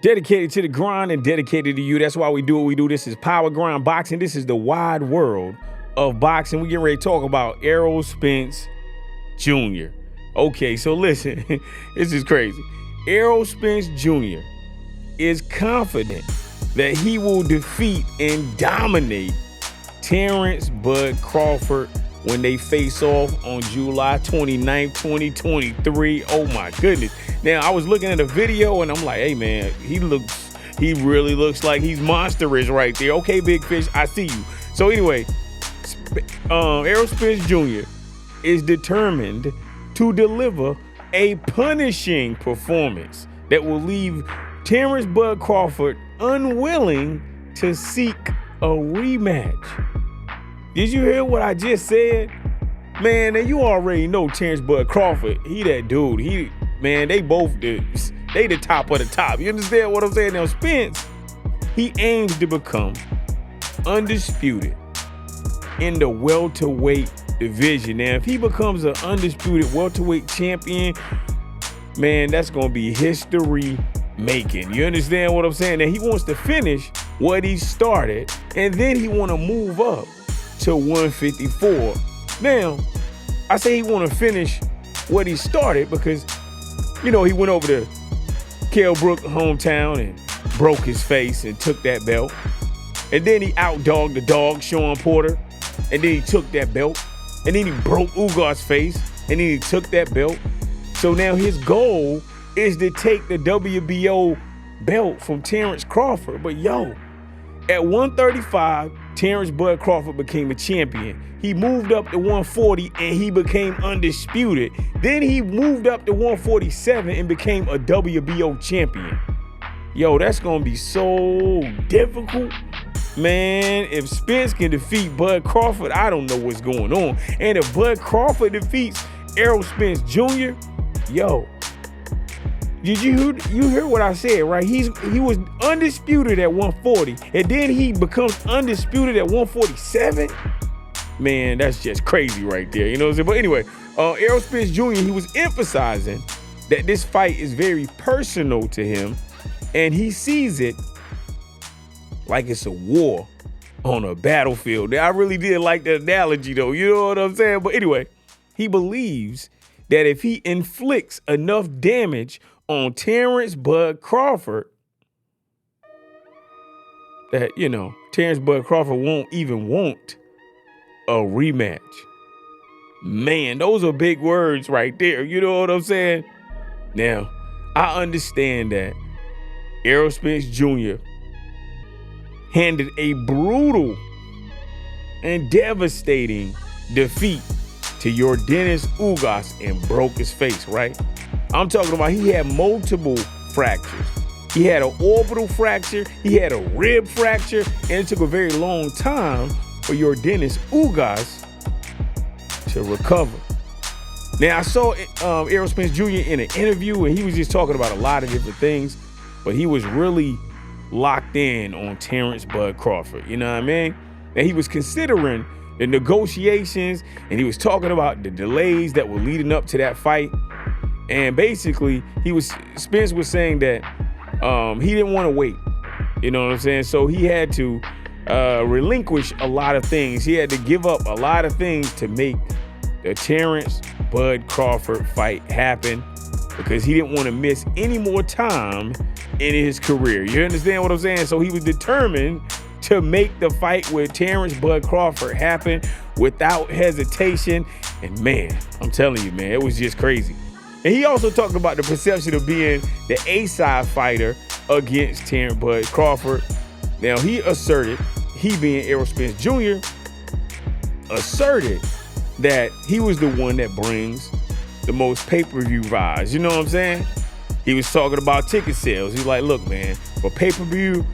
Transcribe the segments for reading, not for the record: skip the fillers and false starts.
Dedicated to the grind and dedicated to you. That's why we do what we do. This is Power Grind Boxing. This is the wide world of boxing. We get ready to talk about Errol Spence Jr. Okay, so listen, this is crazy. Errol Spence Jr. is confident that he will defeat and dominate Terence Bud Crawford when they face off on July 29th, 2023. Oh my goodness. Now, I was looking at a video and I'm like, hey man, he really looks like he's monstrous right there. Okay, Big Fish, I see you. So anyway, Errol Spence Jr. is determined to deliver a punishing performance that will leave Terence Bud Crawford unwilling to seek a rematch. Did you hear what I just said? Man, and you already know Terence Bud Crawford. He that dude. They both they the top of the top. You understand what I'm saying? Now, Spence, he aims to become undisputed in the welterweight division. Now, if he becomes an undisputed welterweight champion, man, that's going to be history making. You understand what I'm saying? Now, he wants to finish what he started, and then he want to move up to 154. Now, I say he want to finish what he started because, you know, he went over to Kell Brook hometown and broke his face and took that belt. And then he outdogged the dog, Sean Porter. And then he took that belt. And then he broke Ugar's face. And then he took that belt. So now his goal is to take the WBO belt from Terence Crawford. But yo, at 135, Terence Bud Crawford became a champion. He moved up to 140 and he became undisputed. Then he moved up to 147 and became a WBO champion. Yo, that's gonna be so difficult. Man, if Spence can defeat Bud Crawford, I don't know what's going on. And if Bud Crawford defeats Errol Spence Jr., yo, did you hear what I said, right? He was undisputed at 140, and then he becomes undisputed at 147. Man, that's just crazy right there. You know what I'm saying? But anyway, Errol Spence Jr., he was emphasizing that this fight is very personal to him, and he sees it like it's a war on a battlefield. Now, I really did like that analogy, though. You know what I'm saying? But anyway, he believes that if he inflicts enough damage on Terence Bud Crawford, that, you know, Terence Bud Crawford won't even want a rematch. Man, those are big words right there. You know what I'm saying? Now, I understand that Errol Spence Jr. handed a brutal and devastating defeat to Yordenis Ugas and broke his face, right? I'm talking about he had multiple fractures. He had an orbital fracture, he had a rib fracture, and it took a very long time for Yordenis Ugas to recover. Now, I saw Errol Spence Jr. in an interview, and he was just talking about a lot of different things, but he was really locked in on Terence Bud Crawford, you know what I mean? And he was considering the negotiations, and he was talking about the delays that were leading up to that fight. And basically, Spence was saying that he didn't want to wait. You know what I'm saying? So he had to relinquish a lot of things. He had to give up a lot of things to make the Terence Bud Crawford fight happen because he didn't want to miss any more time in his career. You understand what I'm saying? So he was determined to make the fight with Terence Bud Crawford happen without hesitation. And man, I'm telling you, man, it was just crazy. And he also talked about the perception of being the A-side fighter against Terence Bud Crawford. Now, he being Errol Spence Jr., asserted that he was the one that brings the most pay-per-view buys. You know what I'm saying? He was talking about ticket sales. He's like, look, man, for pay-per-view,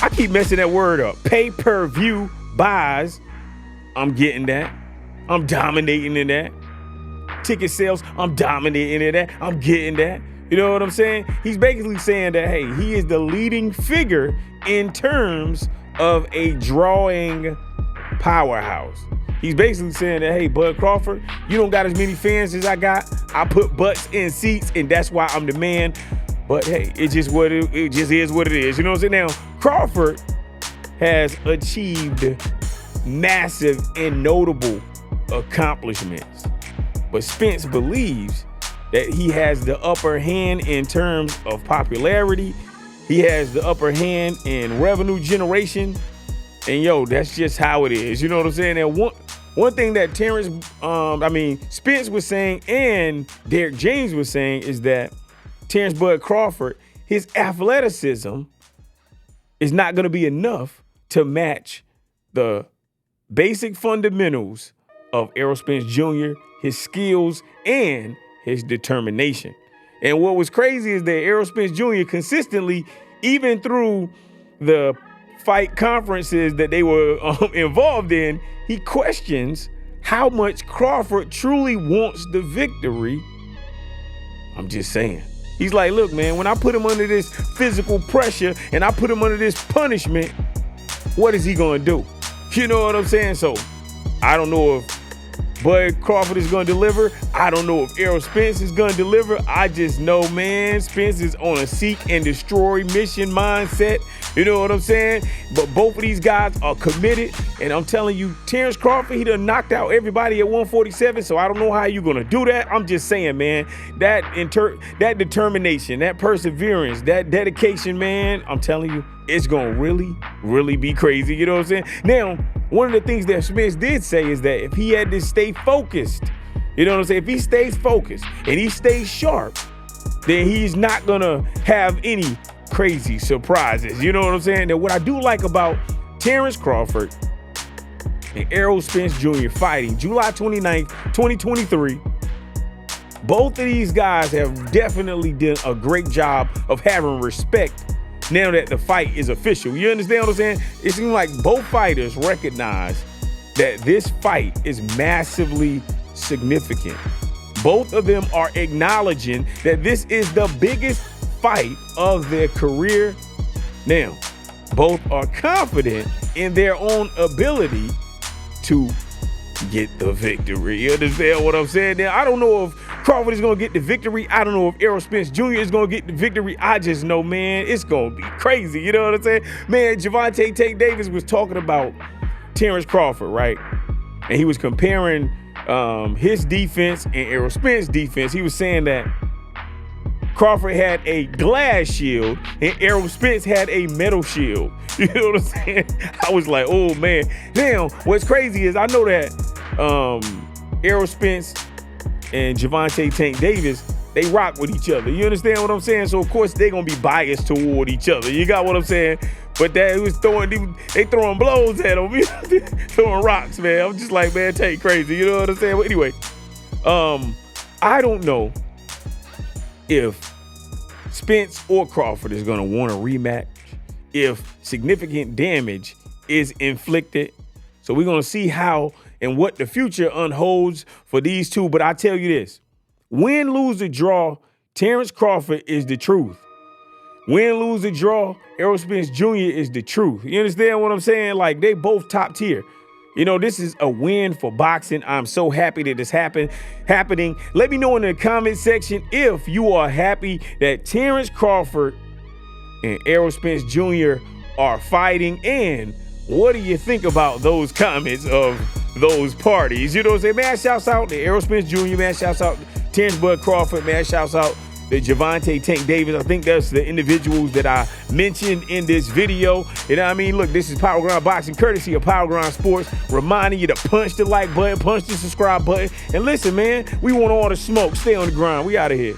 I keep messing that word up. Pay-per-view buys, I'm getting that. I'm dominating in that. Ticket sales, I'm dominating in that. I'm getting that. You know what I'm saying? He's basically saying that, hey, he is the leading figure in terms of a drawing powerhouse. He's basically saying that, hey, Bud Crawford, you don't got as many fans as I got. I put butts in seats, and that's why I'm the man. But hey, it just is what it is. You know what I'm saying? Now, Crawford has achieved massive and notable accomplishments, but Spence believes that he has the upper hand in terms of popularity. He has the upper hand in revenue generation. And yo, that's just how it is. You know what I'm saying? And one thing that Spence was saying and Derek James was saying is that Terence Bud Crawford, his athleticism is not going to be enough to match the basic fundamentals of Errol Spence Jr., his skills, and his determination. And what was crazy is that Errol Spence Jr. consistently, even through the fight conferences that they were involved in, he questions how much Crawford truly wants the victory. I'm just saying. He's like, look, man, when I put him under this physical pressure and I put him under this punishment, what is he going to do? You know what I'm saying? So I don't know if Bud Crawford is going to deliver. I don't know if Errol Spence is going to deliver. I just know, man, Spence is on a seek and destroy mission mindset. You know what I'm saying? But both of these guys are committed. And I'm telling you, Terence Crawford, he done knocked out everybody at 147. So I don't know how you're going to do that. I'm just saying, man, that determination, that perseverance, that dedication, man, I'm telling you, it's going to really, really be crazy. You know what I'm saying? Now, one of the things that Spence did say is that if he had to stay focused, you know what I'm saying? If he stays focused and he stays sharp, then he's not going to have any crazy surprises. You know what I'm saying? Now, what I do like about Terence Crawford and Errol Spence Jr. fighting July 29th, 2023, both of these guys have definitely done a great job of having respect now that the fight is official. You understand what I'm saying? It seems like both fighters recognize that this fight is massively significant. Both of them are acknowledging that this is the biggest fight of their career. Now, both are confident in their own ability to get the victory. You understand what I'm saying? Now, I don't know if Crawford is going to get the victory. I don't know if Errol Spence Jr. is going to get the victory. I just know, man, it's going to be crazy. You know what I'm saying? Man, Gervonta Tank Davis was talking about Terence Crawford, right? And he was comparing his defense and Errol Spence's defense. He was saying that Crawford had a glass shield and Errol Spence had a metal shield. You know what I'm saying? I was like, oh, man. Now, what's crazy is I know that Errol Spence and Gervonta Tank Davis, they rock with each other. You understand what I'm saying? So, of course, they're going to be biased toward each other. You got what I'm saying? But they throwing blows at him, throwing rocks, man. I'm just like, man, Tank crazy. You know what I'm saying? But anyway, I don't know if Spence or Crawford is going to want a rematch, if significant damage is inflicted. So we're going to see how and what the future unfolds for these two. But I tell you this, win, lose, or draw, Terence Crawford is the truth. Win, lose, or draw, Errol Spence Jr. is the truth. You understand what I'm saying? Like, they both top tier. You know, this is a win for boxing. I'm so happy that it's happening. Let me know in the comment section if you are happy that Terence Crawford and Errol Spence Jr. are fighting, and what do you think about those comments of those parties? You know what I'm saying? Man, shouts out to Errol Spence Jr., man. Shouts out to Terence Bud Crawford, man. Shouts out to Gervonta Tank Davis. I think that's the individuals that I mentioned in this video. You know what I mean? Look, this is Power Grind Boxing, courtesy of Power Grind Sports, reminding you to punch the like button, punch the subscribe button. And listen, man, we want all the smoke. Stay on the grind. We out of here.